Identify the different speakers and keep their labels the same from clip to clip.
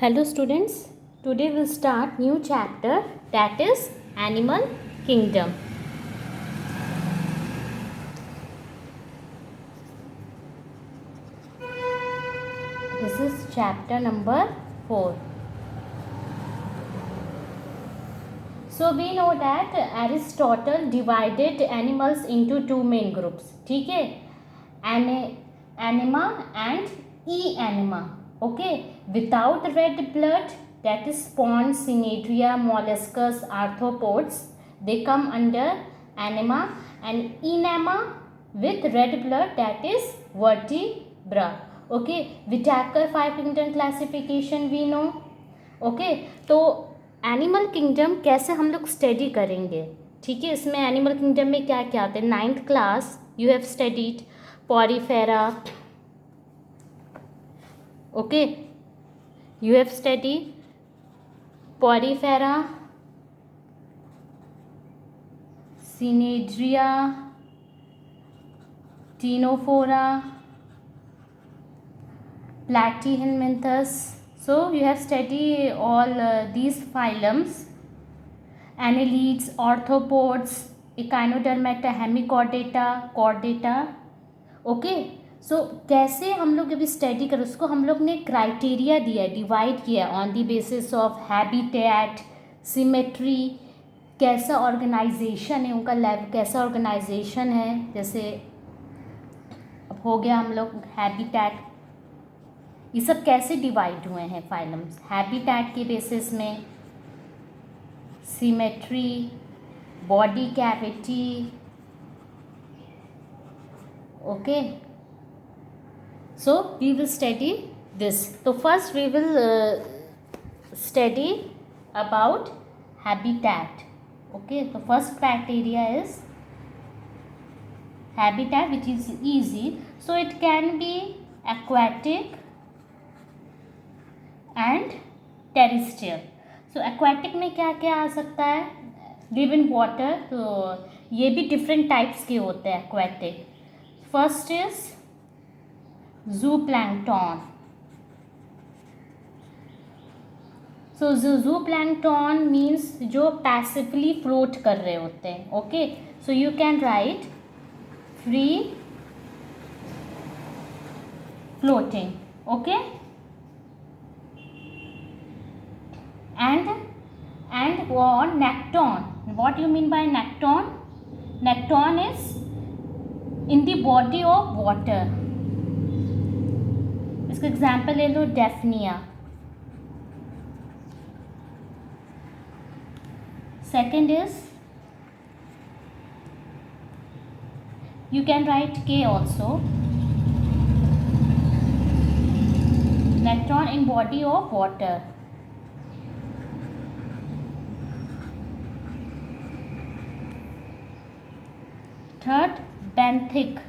Speaker 1: Hello students, today we'll start new chapter, that is Animal Kingdom. This is chapter number 4. So we know that Aristotle divided animals into two main groups. ठीक है, Anima and E-anima. Okay, without red blood, that is prawns, Cnidaria, molluscs, arthropods, they come under Anima, and Enema with red blood, that is vertebra. Okay, Whitaker five kingdom classification we know. Okay, तो animal kingdom कैसे हम लोग study करेंगे. ठीक है, इसमें animal kingdom में क्या क्या आता है. 9th class you have studied Porifera. Okay, you have studied Porifera, Cnidaria, Ctenophora, Platyhelminthes. So you have studied all these phylums: annelids, arthropods, Echinodermata, Hemichordata, Chordata. Okay, so कैसे हम लोग अभी स्टडी करें उसको हम लोग ने क्राइटेरिया दिया है, डिवाइड किया on the basis of habitat, symmetry, कैसा ऑर्गेनाइजेशन है उनका, लेवल कैसा ऑर्गेनाइजेशन है. जैसे अब हो गया हम लोग हैबिटेट, ये सब कैसे डिवाइड हुए हैं फाइलम्स. हैबिटेट के बेसिस में, symmetry, body cavity. Okay, so we will study this. So first we will study about habitat. Okay, the first criteria is habitat, which is easy. So it can be aquatic and terrestrial. So aquatic में क्या क्या आ सकता है. live in water, तो ये भी different types के होते हैं aquatic. First is zooplankton. So zooplankton means जो passively float कर रहे होते हैं. Okay, so you can write free floating. Okay, and nekton. What you mean by nekton? Nekton is in the body of water. इसका example ले लो, daphnia. Second is, you can write K also, nekton in body of water. Third, benthic.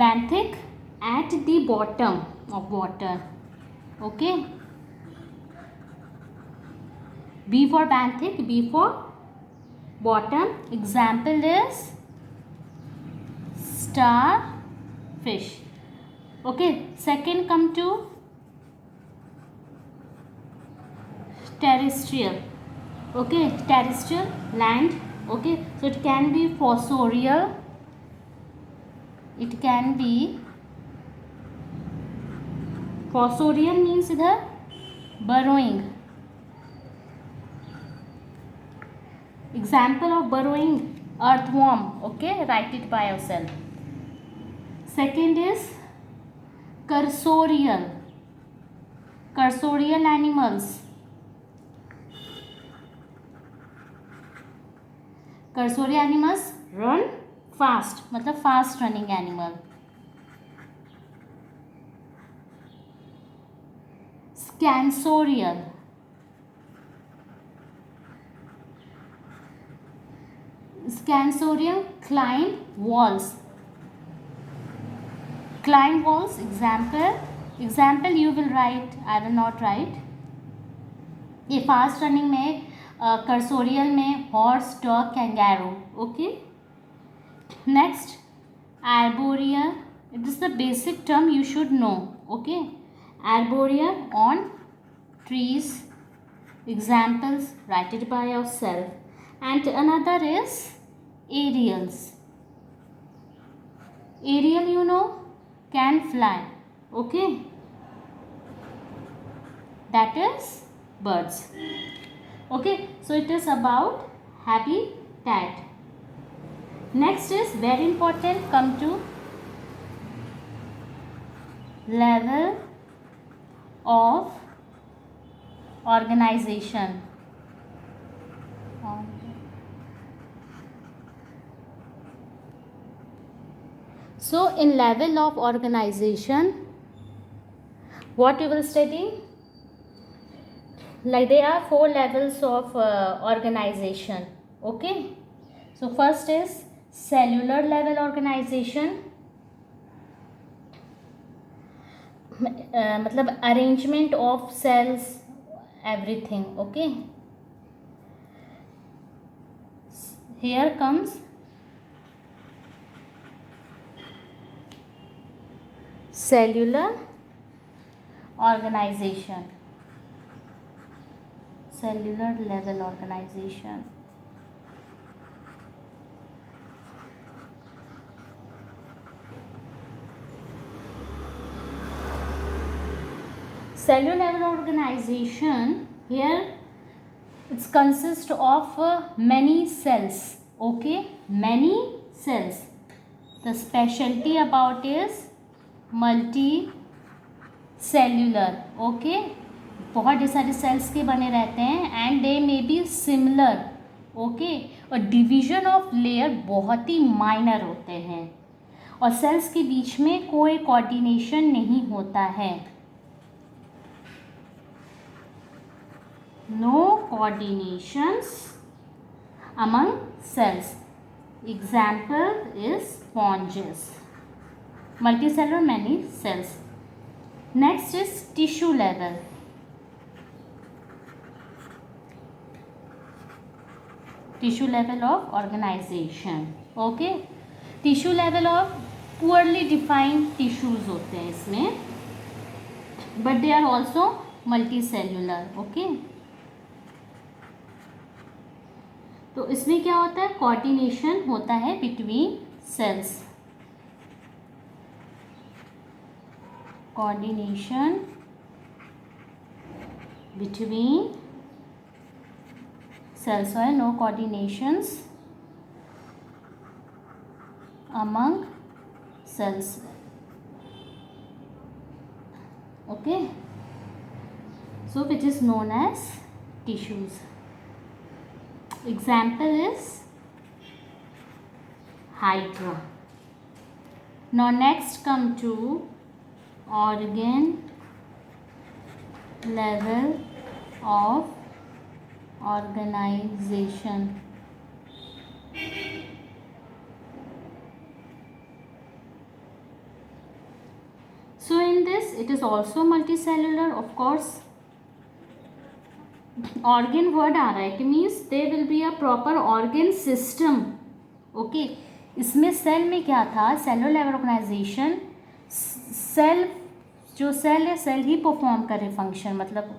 Speaker 1: Benthic at the bottom of water. Okay, B for benthic, B for bottom. Example is starfish. Okay, second come to terrestrial. Okay, terrestrial, land. Okay, so it can be fossorial, it can be fossorial means इधर burrowing. Example of burrowing, earthworm. Okay, write it by yourself. Second is cursorial. Cursorial animals. Cursorial animals run fast, मतलब fast running animal. Scansorial. Scansorial climb walls. Climb walls. Example you will write, I will not write. ये fast running में cursorial में horse, dog, kangaroo. Okay, next arboreal. It is the basic term you should know. Okay. Arboreal on trees. Examples, write it by yourself. And another is aerials. Aerial, you know, can fly. Okay. That is birds. Okay. So it is about habitat. Next is very important, come to level of organization. So in level of organization, what you will study? Like there are 4 levels of organization. Okay. So first is cellular level organization. मतलब arrangement of cells, everything. Okay. Here comes cellular organization. Cellular level organization. Cellular level organization, here it consists of many cells. Okay, many cells. The specialty about is multi cellular. Okay, बहुत सारे sales के बने रहते हैं and they may be similar. Okay, और division of layer बहुत ही minor होते हैं और सेल्स के बीच में कोई कोऑर्डिनेशन नहीं होता है. No coordinations among cells. Example is sponges. Multicellular, many cells. Next is tissue level. Tissue level of organization. Okay. Tissue level of poorly defined tissues होते हैं इसमें, but they are also multicellular. Okay. तो इसमें क्या होता है? Coordination होता है between cells. Coordination between cells, or no coordinations among cells. Okay, so which is known as tissues. Example is hydra. Now next come to organ level of organization. So in this it is also multicellular. Of course, organ word आ रहा है, it means there will be a proper organ system. Okay, इसमें cell में क्या था? Cellular level organisation, cell जो cell है cell ही perform करे function, मतलब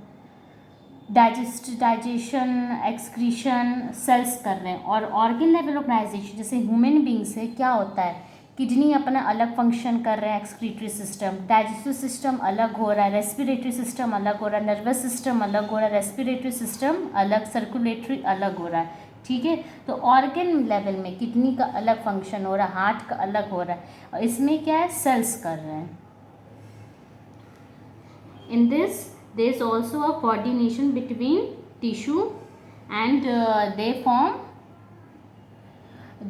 Speaker 1: डाइजेशन एक्सक्रीशन सेल्स कर रहे हैं. और ऑर्गन लेवल ऑर्गेनाइजेशन जैसे ह्यूमन बींग से क्या होता है? किडनी अपना अलग फंक्शन कर रहे हैं, एक्सक्रीटरी सिस्टम, डाइजेस्टिव सिस्टम अलग हो रहा है, रेस्पिरेटरी सिस्टम अलग हो रहा है, नर्वस सिस्टम अलग हो रहा है, रेस्पिरेटरी सिस्टम अलग, सर्कुलेटरी अलग हो रहा है. ठीक है, तो ऑर्गन लेवल में किडनी का अलग फंक्शन हो रहा है, हार्ट का अलग हो रहा है, और इसमें क्या है? सेल्स कर रहे हैं. In this there is also a coordination between tissue and they form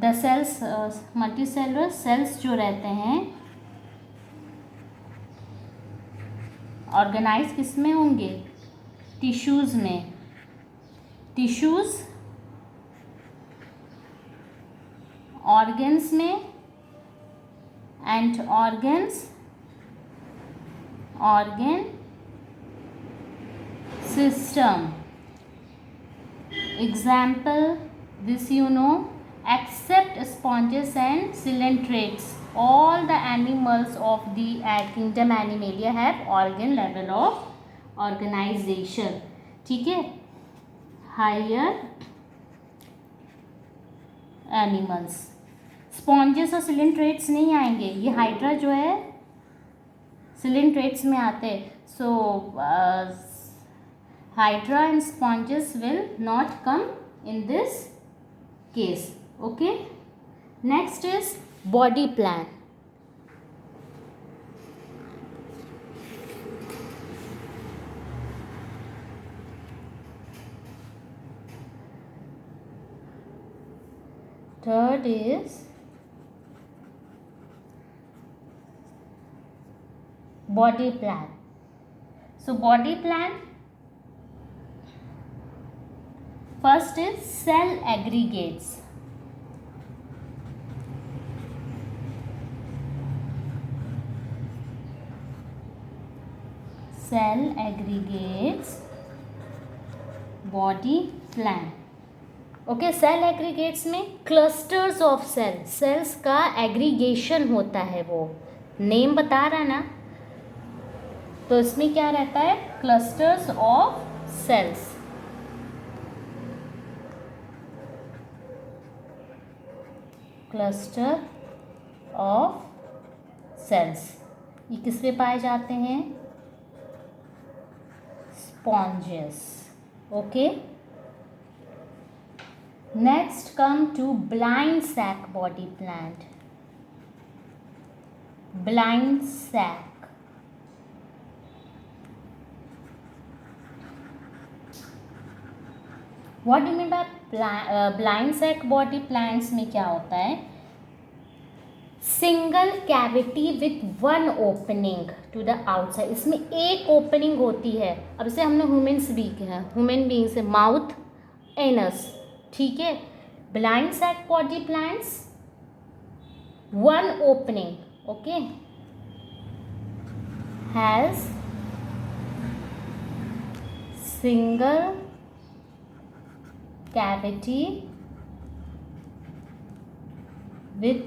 Speaker 1: the cells. Multicellular cells जो रहते हैं ऑर्गेनाइज किस में होंगे? टिश्यूज में. टिश्यूज ऑर्गन्स में and organs organ system. Example, this you know, except sponges and coelentrates. All the animals of the kingdom Animalia have organ level of organization. ठीक है, higher animals. स्पॉन्जेस और coelenterates नहीं आएंगे, ये hydra जो है coelenterates में आते हैं. So hydra and sponges will not come in this case. Okay, next is body plan. Third is body plan. So body plan, first is cell aggregates. Cell aggregates body plan. Okay, cell aggregates में clusters of cells का aggregation होता है, वो name बता रहा ना. तो इसमें क्या रहता है, clusters of cells. Cluster of cells ये किस पे पाए जाते हैं, sponges. Okay, next come to blind sac body plant. Blind sac. What do you mean by blind sac body plants में क्या होता है, single cavity with one opening to the outside. इसमें एक ओपनिंग होती है. अब से हमने ह्यूमन्स भी किया, ह्यूमन बीइंग से माउथ, एनस. ठीक है, blind sac body plants one opening. Okay, has single cavity with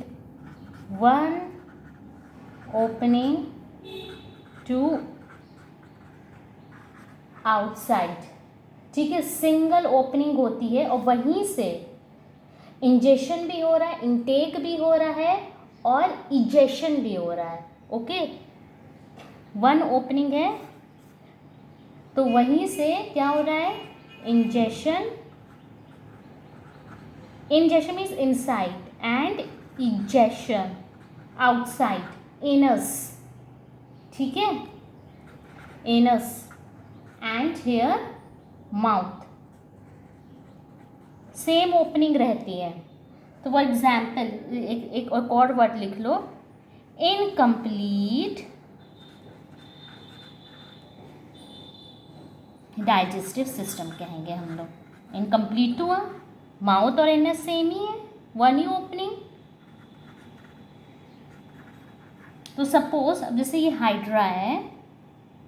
Speaker 1: one opening to outside. ठीक है, सिंगल ओपनिंग होती है और वहीं से इंजेक्शन भी हो रहा है, इनटेक भी हो रहा है और इजेक्शन भी हो रहा है. ओके, वन ओपनिंग है तो वहीं से क्या हो रहा है, injection means inside and ejection outside, anus. ठीक है, anus and here mouth, same opening रहती है. तो फॉर एग्जाम्पल एक और वर्ड लिख लो, इनकम्प्लीट डाइजेस्टिव सिस्टम कहेंगे हम लोग. इनकम्प्लीट हुआ, माउथ और एनस सेम ही है, वन ही ओपनिंग. तो सपोज अब जैसे ये हाइड्रा है,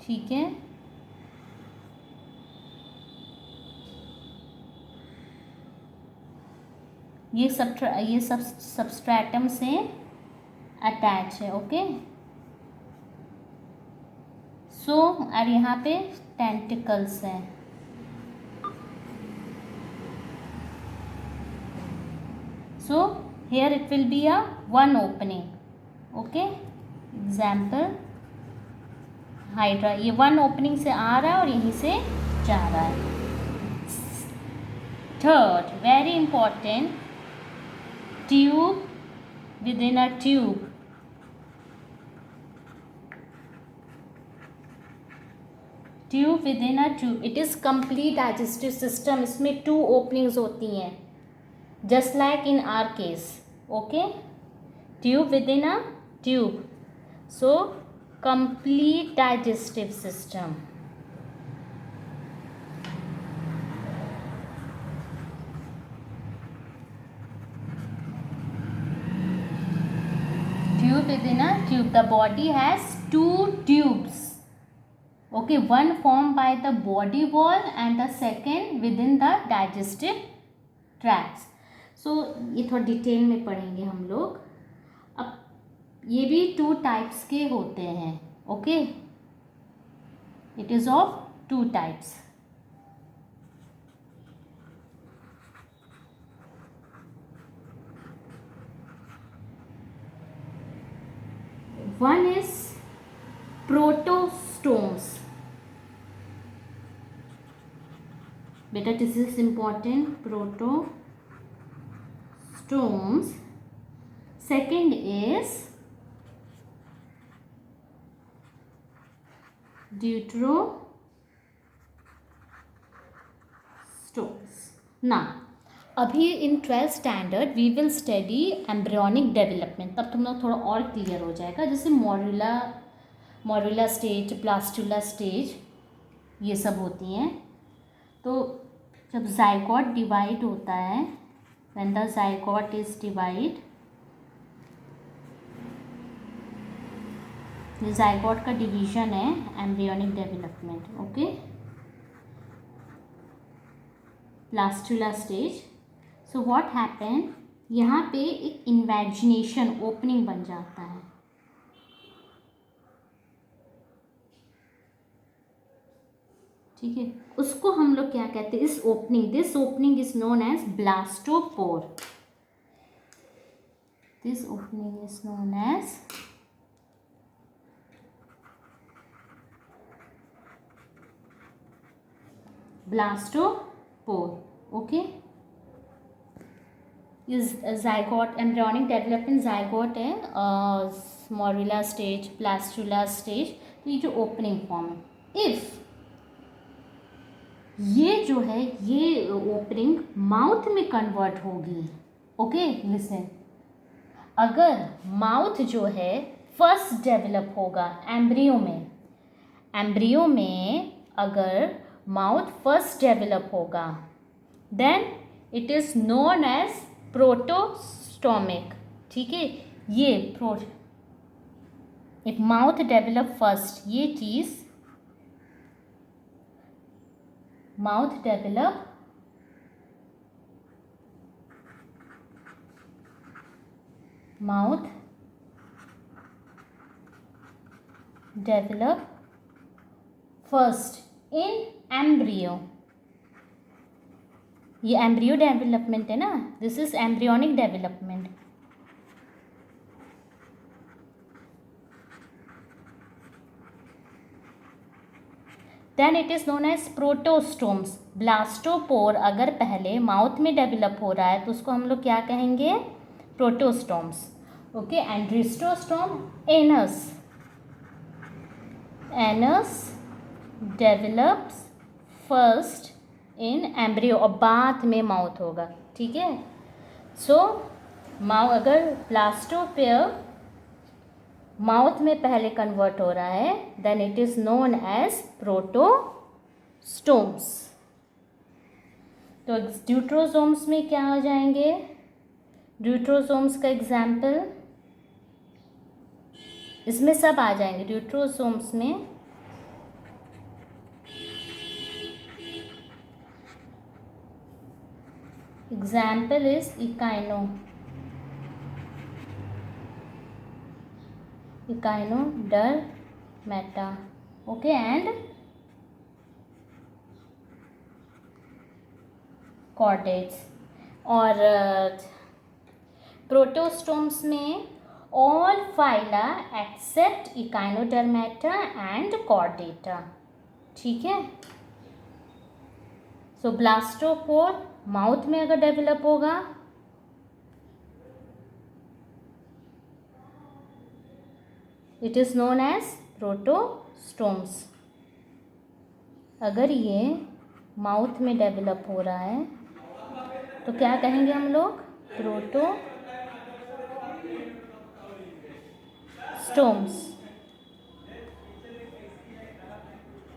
Speaker 1: ठीक है, ये सबस्ट्रैटम से अटैच है. ओके, सो और यहाँ पे टेंटिकल्स हैं. So here it will be a one opening. Okay, example hydra, ये वन ओपनिंग से आ रहा है और यहीं से जा रहा है. Third, very important, tube within a tube. Tube within a tube. It is complete digestive system. इसमें two openings होती हैं, just like in our case. Okay, tube within a tube. So complete digestive system. Tube within a tube. The body has two tubes. Okay, one formed by the body wall and the second within the digestive tracts. सो ये थोड़ा detail में पढ़ेंगे हम लोग। अब ये भी 2 types के होते हैं, okay, it is of 2 types. One is protostomes. Beta, this is important. Protostomes. Second is deuterostomes. Now, अभी in 12th standard we will study embryonic development. तब तुम लोग थोड़ा और क्लियर हो जाएगा, जैसे मॉड्यूला स्टेज, ब्लास्टुला स्टेज, ये सब होती हैं। तो जब जाइगोट डिवाइड होता है, when the zygote is divide, zygote का डिवीजन है embryonic development, okay, blastula stage. So what happen, यहाँ पे एक इन्वेजिनेशन, ओपनिंग बन जाता है, ठीक है। उसको हम लोग क्या कहते हैं, this opening is known as blastopore. This opening is known as blastopore, okay. इस जाइगोट एम्ब्रियोनिक डेवलपमेंट, जाइगोट है, मॉड्यूला स्टेज, ब्लास्टुला स्टेज, तो ये जो ओपनिंग फॉर्म है, इफ ये जो है ये ओपनिंग माउथ में कन्वर्ट होगी, ओके, लिसन, अगर माउथ जो है फर्स्ट डेवलप होगा एम्ब्रियो में अगर माउथ फर्स्ट डेवलप होगा, then it is known as protostomic, ठीक है। ये इफ माउथ डेवलप फर्स्ट, ये चीज mouth develop first in embryo, ये एम्ब्रियो डेवलपमेंट है ना, this is embryonic development. Then it is known as protostomes. Blastopore अगर पहले माउथ में डेवलप हो रहा है तो उसको हम लोग क्या कहेंगे, protostomes, okay. Deuterostome, anus develops first in embryo, और बाद में माउथ होगा, ठीक है। सो अगर ब्लास्टोपोर माउथ में पहले कन्वर्ट हो रहा है, then it is known as protostomes. तो ड्यूट्रोसोम्स में क्या आ जाएंगे, ड्यूट्रोसोम्स का एग्जाम्पल, इसमें सब आ जाएंगे ड्यूट्रोसोम्स में। Example is Echinodermata, okay, and chordates। और प्रोटोस्टोम्स में all phyla except Echinodermata and chordata, ठीक है। सो ब्लास्टोपोर माउथ में अगर डेवलप होगा, it is known as protostomes. अगर ये माउथ में डेवलप हो रहा है तो क्या कहेंगे हम लोग, प्रोटोस्टोम्स।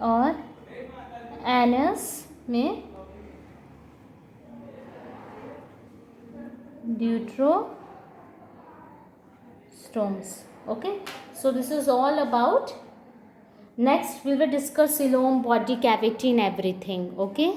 Speaker 1: और एनस में ड्यूट्रोस्टोम्स, okay. So this is all about, next we will discuss coelom, body cavity and everything, okay.